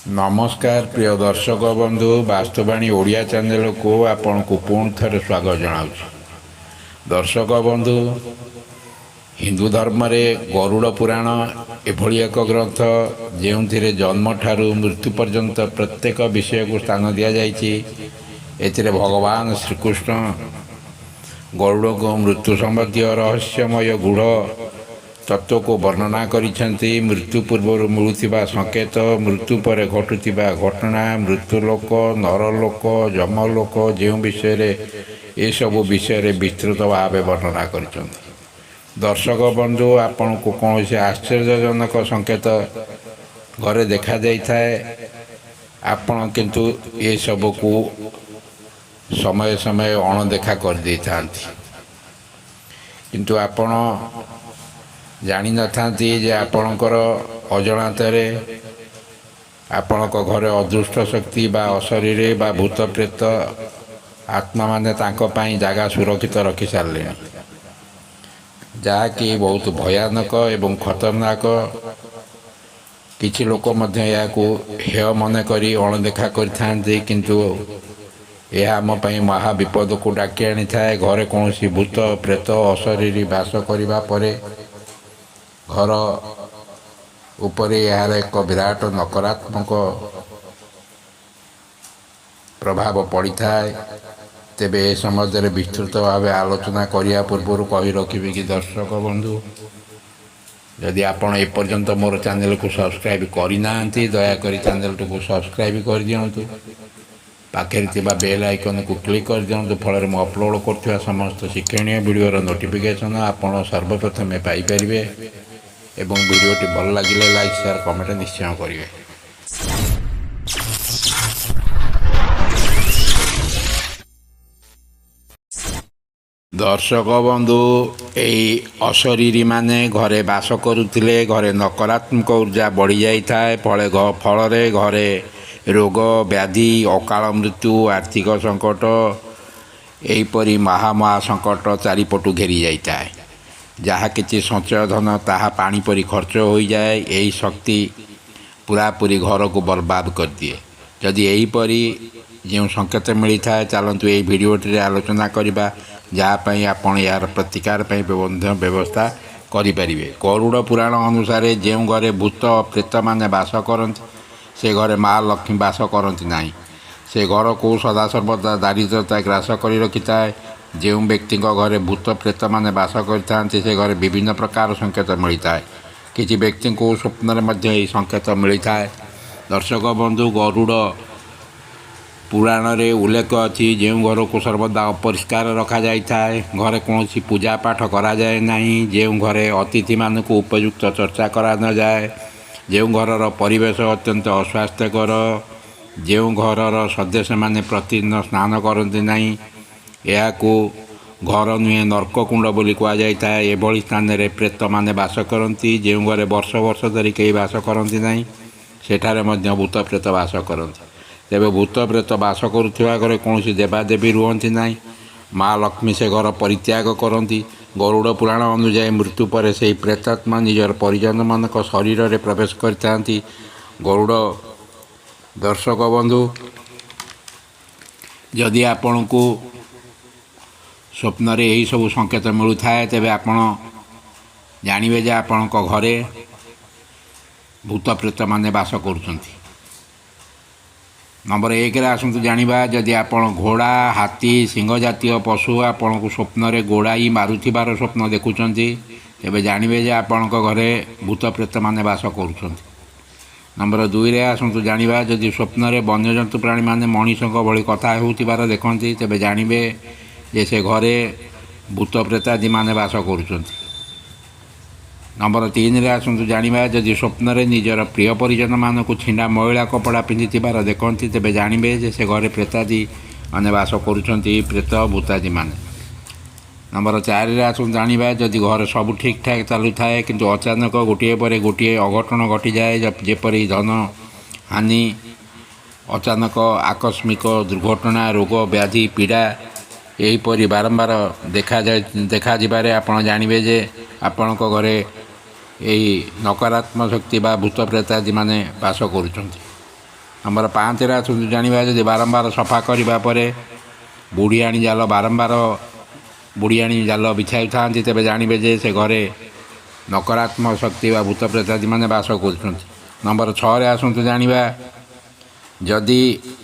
नमस्कार प्रिय दर्शक बंधु वास्तुवाणी ओडिया चैनल को आपण को पुणी थे स्वागत जनाऊँ। दर्शक बंधु हिंदू धर्म रे गरुड़ पुराण एभली एक ग्रंथ जो जन्म ठारू मृत्यु पर्यंत प्रत्येक विषय को स्थान दि जाइए। भगवान श्रीकृष्ण गरुड़ को मृत्यु संबंधी रहस्यमय गूढ़ तत्व को वर्णना करिसेंती। मृत्यु पूर्व मिलुथिबा संकेत, मृत्यु पर घटुथिबा घटना, मृत्युलोक, नरलोक, जमलोक जो विषय ये सब विषय विस्तृत भाव वर्णना करिसेंती। दर्शक बंधु आपण को कौन से आश्चर्यजनक संकेत घरे देखा जाए, आपण किंतु ये सब को समय समय अणदेखा कर दे थांती, किंतु आपण जानी न थांती जे आपणकर अजणातारे आपणक घरे अदृष्ट शक्ति बा अशरीरे बा भूत प्रेत आत्मा माने तांको पाई जागा सुरक्षित रखी सारे, जहाँकि बहुत भयानक एवं खतरनाक। किछि लोक मध्य या को हेय मन करी अणदेखा करथांती, किंतु यह आम पाई महा विपद को डाकी आनी थाए। घरे कौनसी भूत प्रेत अशरीरी बास करिबा परे घर उपरे यार एक विराट नकारात्मक प्रभाव पड़ी थाए। तेबे ए संबंध विस्तृत भाव आलोचना करिया पूर्व कही रखिबे कि दर्शक बंधु, यदि आपण एपर्यंत मोर चैनल को सब्सक्राइब करना दयाकोरी चैनल को सब्सक्राइब कर दिंतु, पाखे थिबा बेल आइकन को क्लिक कर दिंतु। फल मु अपलोड करथिबा समस्त शिक्षणीय वीडियोर नोटिफिकेशन आपण सर्वप्रथमे पाई परिबे। एवं वीडियोटी भल लगे लाइक शेयर कमेंट निश्चय करेंगे। दर्शक बंधु यही अशरीरी माने घरे बास करुथिले, घरे नकारात्मक ऊर्जा बढ़ी जाए। फल घरे रोग व्याधि अकाल मृत्यु आर्थिक संकट यहीपरी महामहा संकट चारिपटु घेरी जाए। जहाँ किसी संचय धन ताहा पानी परी खर्च हो जाए। यही शक्ति पूरापूरी घर को बर्बाद कर दिए। जदि यहीपरी जो संकेत मिलता है, चलतु यही भिडियोटी आलोचना करवा, जहाँपाई आपण यार प्रतिकार व्यवस्था करें। गरुड़ पुराण अनुसार जो घरे भूत प्रेत माने बास करती से घरे माँ लक्ष्मी बास करती ना। से घर को सदासर्वदा दारिद्रता ग्रास कर रखी थाए। जो व्यक्ति घरे भूत प्रेत माने बास करते से घरे विभिन्न प्रकार संकेत मिलता है। किसी व्यक्ति को स्वप्न में संकेत मिलता है। दर्शक बंधु गरुड़ पुराण रे उल्लेख अच्छी जो घर को सर्वदा अपरिष्कार रखा जाए, घरे कौन पूजा पाठ करा जाए नहीं, जो घरे अतिथि मान को उपयुक्त चर्चा करा न जाए, जो घर परिवेश अत्यंत अस्वास्थ्यकर, जो घर सदस्य माने प्रतिदिन स्नान करते नहीं, यह को घर नुहे नर्ककुंड बोली कहुए। एभली स्थान रे प्रेत माने बास करती, जो घरे वर्ष वर्ष धरी कई बास करती ना, सेठारे मध्य भूत प्रेत बास करती। तेबे भूत प्रेत बास करुवा घरे कौन देवादेवी रुहति ना। माँ लक्ष्मी से घर परित्याग करती। गरुड़ पुराण अनुजाई मृत्यु पर से प्रेतात्मा निजर परिजन मान शरीर में प्रवेश करता। गरुड़ दर्शक बंधु जदि आपण को स्वप्न रे यही सब संकेत मिलू थाए, तेबे आपण जानिबे जे आपण घरे भूत प्रेत माने बास करुछंती। नंबर 1 रे आसंतु जानिबा, जदि आपण घोड़ा हाथी सिंह जातीय पशु आपण को स्वप्न रे गोड़ाई मारुथिबार स्वप्न देखुछंती, तेबे जानिबे जे आपण घरे भूत प्रेत माने बास करुछंती। नंबर 2 रे आसंतु जानिबा, जदि स्वप्न रे वन्यजंतु प्राणी माने मनीषक भली कथा होउथिबार देखंती, तेबे जानिबे जे से घरे भूत प्रेतादि माने बास करुछंती। नंबर 3 रे आसंतु जानिबा, जदि स्वप्न रे निजर प्रिय परिजन मान को छिंडा महिला कपड़ा पिंधिथिबार देखंती, तेबे जानिबे जे से घरे प्रेतादि माने बास करुछंती, प्रेत भूतादि माने। नंबर 4 रे आसंतु जानिबा, जदि घर सब ठीक ठाक चालू थाए, किंतु अचानक गोटे पर गोटे अघटन घटी जाए, जेपरी धन हानि, अचानक आकस्मिक दुर्घटना, रोग व्याधि पीड़ा यहीपरी बारंबार देखा जारे आपण जानवे जे आपण घरे यही नकारात्मक शक्ति बा भूत प्रेतादि माने बास करुछंती। ଆମର 5ରେ ଆସନ୍ତୁ ଜାଣିବା ଯଦି ବାରମ୍ବାର ସଫା କରିବା ପରେ ବୁଢ଼ିଆଣୀ ଜାଲ ବାରମ୍ବାର ବୁଢ଼ିଆଣୀ ଜାଲ ବିଛାଇଥାନ୍ତି ତେବେ ଜାଣିବେ ଯେ ସେ ଘରେ ନକାରାତ୍ମକ ଶକ୍ତି ବା ଭୂତ ପ୍ରେତାଦିମାନେ ବାସ କରୁଛନ୍ତି। ନମ୍ବର 6ରେ ଆସନ୍ତୁ ଜାଣିବା ଯଦି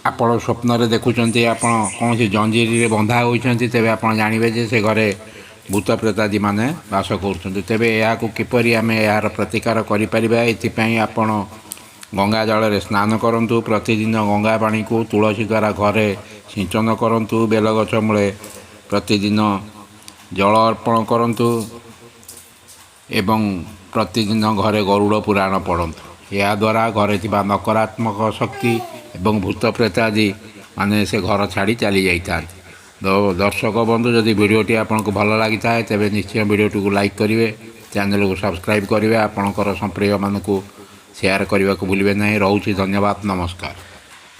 ଆପଣ ସ୍ୱପ୍ନରେ ଦେଖୁଛନ୍ତି ଆପଣ କୌଣସି ଜଞ୍ଜିରରେ ବନ୍ଧା ହୋଇଛନ୍ତି ତେବେ ଆପଣ ଜାଣିବେ ଯେ ସେ ଘରେ ଭୂତ ପ୍ରେତାଦିମାନେ ବାସ କରୁଛନ୍ତି। ତେବେ ଏହାକୁ କିପରି ଆମେ ଏହାର ପ୍ରତିକାର କରିପାରିବା, ଏଥିପାଇଁ ଆପଣ ଗଙ୍ଗା ଜଳରେ ସ୍ନାନ କରନ୍ତୁ। ପ୍ରତିଦିନ ଗଙ୍ଗା ପାଣିକୁ ତୁଳସୀ ଦ୍ୱାରା ଘରେ ସିଞ୍ଚନ କରନ୍ତୁ। ବେଲଗଛ ମୂଳେ ପ୍ରତିଦିନ ଜଳ ଅର୍ପଣ କରନ୍ତୁ ଏବଂ ପ୍ରତିଦିନ ଘରେ ଗରୁଡ଼ ପୁରାଣ ପଢ଼ନ୍ତୁ। ଏହାଦ୍ୱାରା ଘରେ ଥିବା ନକାରାତ୍ମକ ଶକ୍ତି ଏବଂ ଭୂତ ପ୍ରେତ ଆଦି ମାନେ ସେ ଘର ଛାଡ଼ି ଚାଲିଯାଇଥାନ୍ତି। ଦର୍ଶକ ବନ୍ଧୁ, ଯଦି ଭିଡ଼ିଓଟି ଆପଣଙ୍କୁ ଭଲ ଲାଗିଥାଏ ତେବେ ନିଶ୍ଚୟ ଭିଡ଼ିଓଟିକୁ ଲାଇକ୍ କରିବେ, ଚ୍ୟାନେଲକୁ ସବସ୍କ୍ରାଇବ୍ କରିବେ, ଆପଣଙ୍କର ସମ୍ପ୍ରିୟମାନଙ୍କୁ ସେୟାର କରିବାକୁ ଭୁଲିବେ ନାହିଁ। ରହୁଛି, ଧନ୍ୟବାଦ, ନମସ୍କାର।